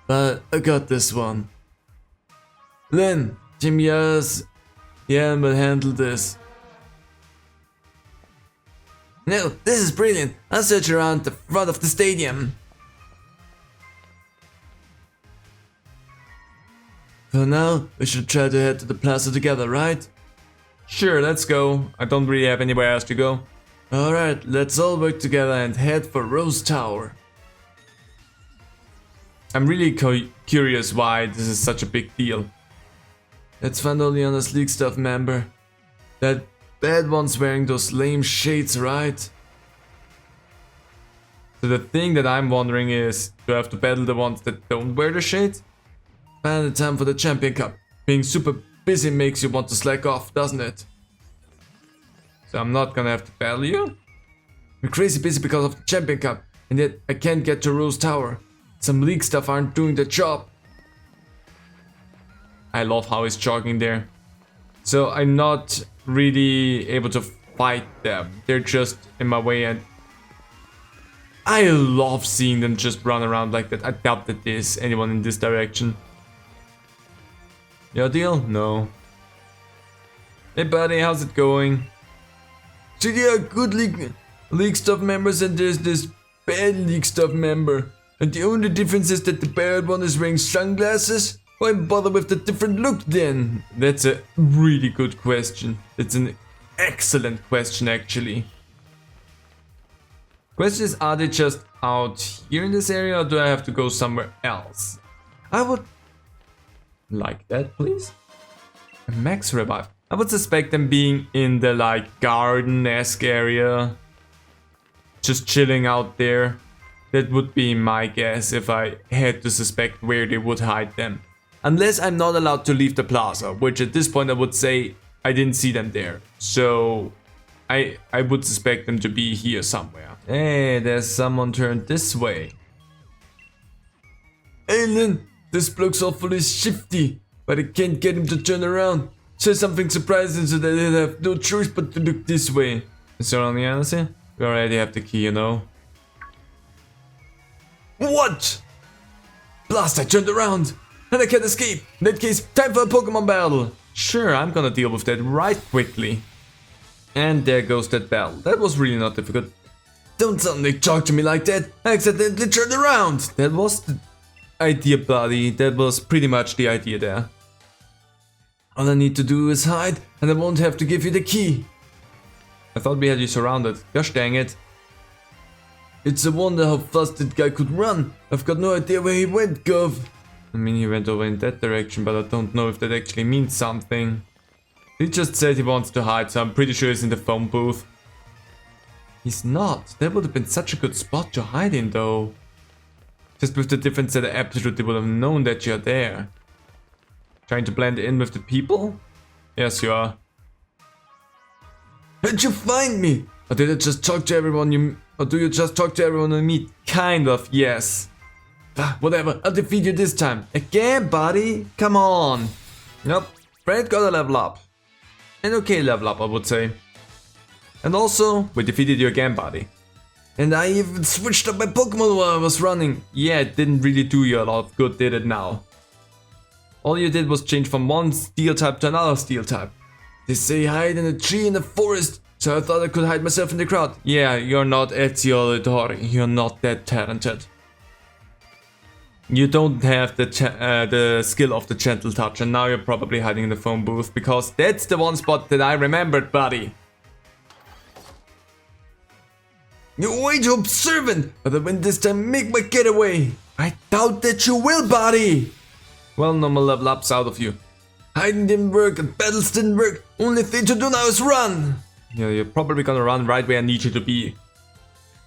but I got this one. Lynn, Team Yell will handle this. No, this is brilliant. I'll search around the front of the stadium. For now, we should try to head to the plaza together, right? Sure, let's go. I don't really have anywhere else to go. Alright, let's all work together and head for Rose Tower. I'm really curious why this is such a big deal. Let's find all the honest League stuff member. That bad one's wearing those lame shades, right? So the thing that I'm wondering is, do I have to battle the ones that don't wear the shades? Finally time for the Champion Cup. Being super busy makes you want to slack off, doesn't it? So I'm not gonna have to battle you? I'm crazy busy because of the Champion Cup, and yet I can't get to Rose Tower. Some League stuff aren't doing the job. I love how he's jogging there. So I'm not really able to fight them. They're just in my way, and I love seeing them just run around like that. I doubt that there's anyone in this direction. Your deal? No. Hey buddy, how's it going? So there are good League stuff members and there's this bad League stuff member. And the only difference is that the bad one is wearing sunglasses? Why bother with the different look then? That's a really good question. It's an excellent question actually. Question is, are they just out here in this area or do I have to go somewhere else? I would like that, please. A max revive. I would suspect them being in the like garden-esque area. Just chilling out there. That would be my guess if I had to suspect where they would hide them. Unless I'm not allowed to leave the plaza, which at this point I would say I didn't see them there. So I would suspect them to be here somewhere. Hey, there's someone turned this way. Hey Lynn, this bloke's awfully shifty, but I can't get him to turn around. Say something surprising so that he'll have no choice but to look this way. Is there only answer? We already have the key, you know. What? Blast, I turned around and I can't escape. In that case, time for a Pokemon battle. Sure, I'm gonna deal with that right quickly. And there goes that battle. That was really not difficult. Don't suddenly talk to me like that. I accidentally turned around. That was the idea, buddy. That was pretty much the idea there. All I need to do is hide and I won't have to give you the key. I thought we had you surrounded. Gosh dang it. It's a wonder how fast that guy could run. I've got no idea where he went, Gov. I mean, he went over in that direction, but I don't know if that actually means something. He just said he wants to hide, so I'm pretty sure he's in the phone booth. He's not. That would have been such a good spot to hide in, though. Just with the difference that I absolutely would have known that you're there. Trying to blend in with the people? Yes, you are. How'd you find me? Or did I just talk to everyone you... Or do you just talk to everyone you meet? Kind of, yes. Whatever, I'll defeat you this time. Again, buddy? Come on. Nope. Fred got a level up. An okay level up, I would say. And also, we defeated you again, buddy. And I even switched up my Pokemon while I was running. Yeah, it didn't really do you a lot of good, did it now? All you did was change from one steel type to another steel type. They say hide in a tree in the forest, so I thought I could hide myself in the crowd. Yeah, you're not Ezio Auditore. You're not that talented. You don't have the skill of the gentle touch, and now you're probably hiding in the phone booth because that's the one spot that I remembered, buddy. You're way too observant, but I win this time, make my getaway. I doubt that you will, buddy. Well, normal level ups out of you. Hiding didn't work and battles didn't work. Only thing to do now is run. Yeah, you're probably gonna run right where I need you to be.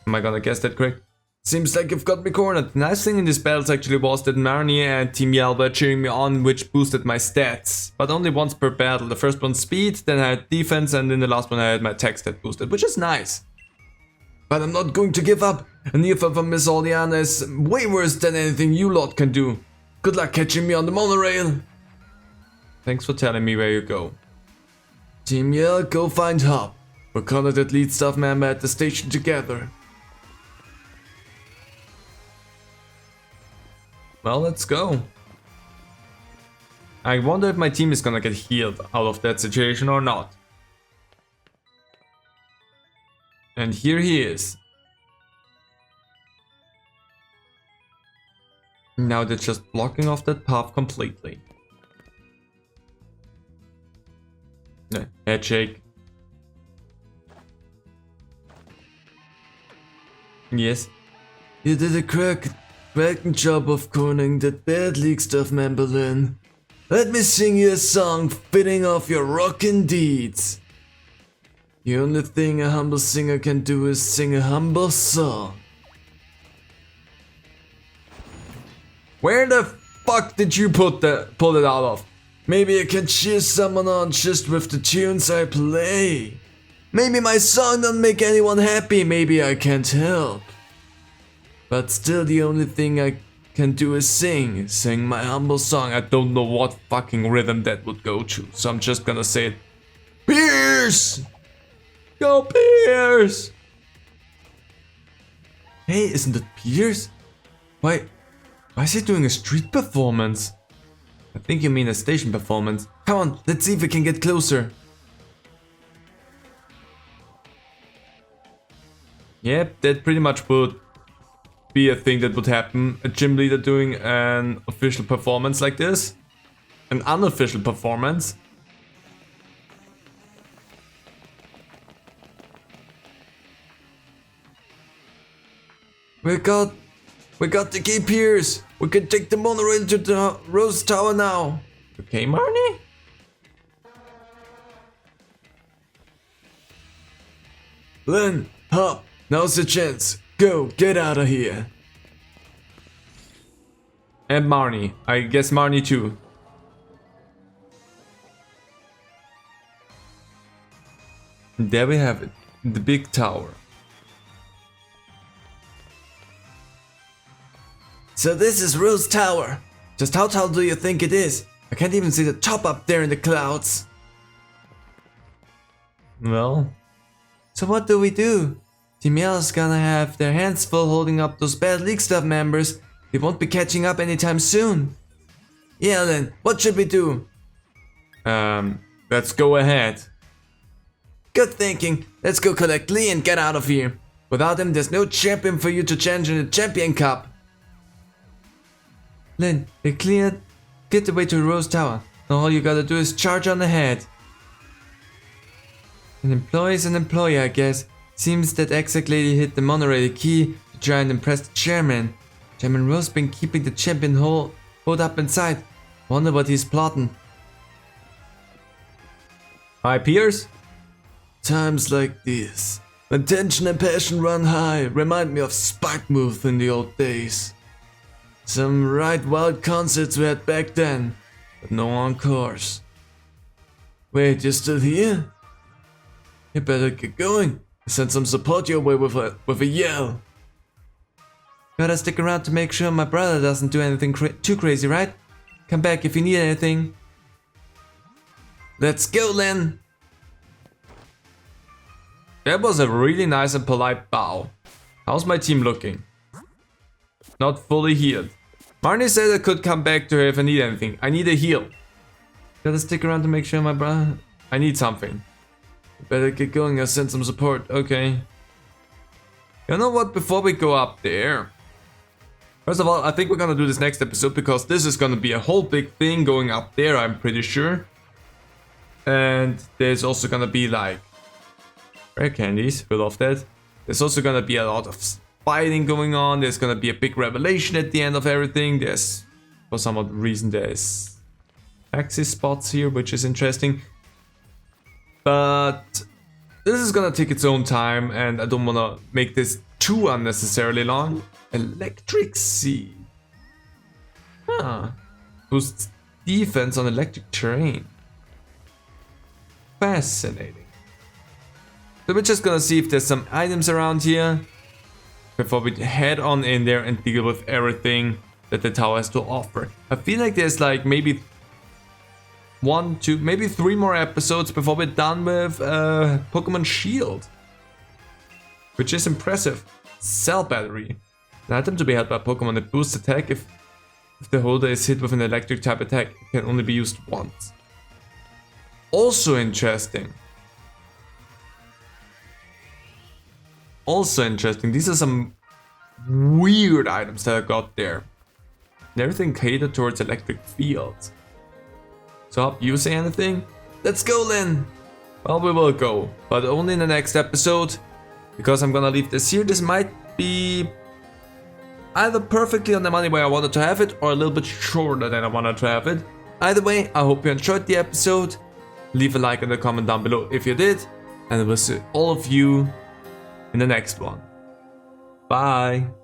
Am I gonna guess that correct? Seems like you've got me cornered. The nice thing in these battles actually was that Marnie and Team Yell were cheering me on, which boosted my stats. But only once per battle. The first one speed, then I had defense, and in the last one I had my attack stat boosted, which is nice. But I'm not going to give up. A near fall from Miss Aldiana is way worse than anything you lot can do. Good luck catching me on the monorail. Thanks for telling me where you go. Team Yell, go find Hop. We'll call that lead staff member at the station together. Well, let's go. I wonder if my team is gonna get healed out of that situation or not. And here he is. Now they're just blocking off that path completely. Head shake. Yes. You did a cracking job of cornering that bad league stuff, member Lynn. Let me sing you a song fitting off your rockin' deeds. The only thing a humble singer can do is sing a humble song. Where the fuck did you pull it out of? Maybe I can cheer someone on just with the tunes I play. Maybe my song don't make anyone happy, maybe I can't help. But still the only thing I can do is sing my humble song. I don't know what fucking rhythm that would go to, so I'm just gonna say it. Pierce! Go Pierce! Hey, isn't it Pierce? Why is he doing a street performance? I think you mean a station performance. Come on, let's see if we can get closer. Yep, that pretty much would be a thing that would happen. A gym leader doing an official performance like this. An unofficial performance. We got the key, Pierce. We can take the monorail to the Rose Tower now. Okay, Marnie? Len, hop. Now's the chance. Go, get out of here. And Marnie. I guess Marnie too. And there we have it. The big tower. So this is Rose Tower. Just how tall do you think it is? I can't even see the top up there in the clouds. Well. So what do we do? Team Yellow's gonna have their hands full holding up those bad league stuff members. They won't be catching up anytime soon. Yeah, then, what should we do? Let's go ahead. Good thinking. Let's go collect Lee and get out of here. Without him, there's no champion for you to challenge in the Champion Cup. Lynn, they cleared. Get the way to Rose Tower. Now all you gotta do is charge on ahead. An employee's an employee, I guess. Seems that exec lady hit the monorail key to try and impress the chairman. Chairman Rose been keeping the champion hold up inside. Wonder what he's plotting. Hi, Pierce. Times like this, when tension and passion run high, remind me of Spike Move in the old days. Some right wild concerts we had back then, but no encores. Wait, you're still here? You better get going. Send some support your way with a yell. Gotta stick around to make sure my brother doesn't do anything too crazy, right? Come back if you need anything. Let's go, Len. That was a really nice and polite bow. How's my team looking? Not fully healed. Marnie said I could come back to her if I need anything. I need a heal. Gotta stick around to make sure my brother... I need something. Better get going, I'll send some support. Okay. You know what, before we go up there... First of all, I think we're gonna do this next episode because this is gonna be a whole big thing going up there, I'm pretty sure. And there's also gonna be like... rare candies, we love that. There's also gonna be a lot of fighting going on, there's gonna be a big revelation at the end of everything. There's, for some odd reason, there's taxi spots here, which is interesting. But this is gonna take its own time and I don't wanna make this too unnecessarily long. Electric Seed. Huh. Boosts defense on electric terrain. Fascinating. So we're just gonna see if there's some items around here before we head on in there and deal with everything that the tower has to offer. I feel like there's like maybe 1, 2, maybe 3 more episodes before we're done with Pokémon Shield. Which is impressive. Cell Battery. An item to be held by Pokémon that boosts attack if the holder is hit with an electric type attack. It can only be used once. Also interesting. These are some weird items that I got there. And everything catered towards electric fields. So, you say anything? Let's go, Lynn. well, we will go, but only in the next episode, because I'm gonna leave this here. This might be either perfectly on the money where I wanted to have it, or a little bit shorter than I wanted to have it. Either way, I hope you enjoyed the episode. Leave a like and a comment down below if you did, and I will see all of you in the next one. Bye!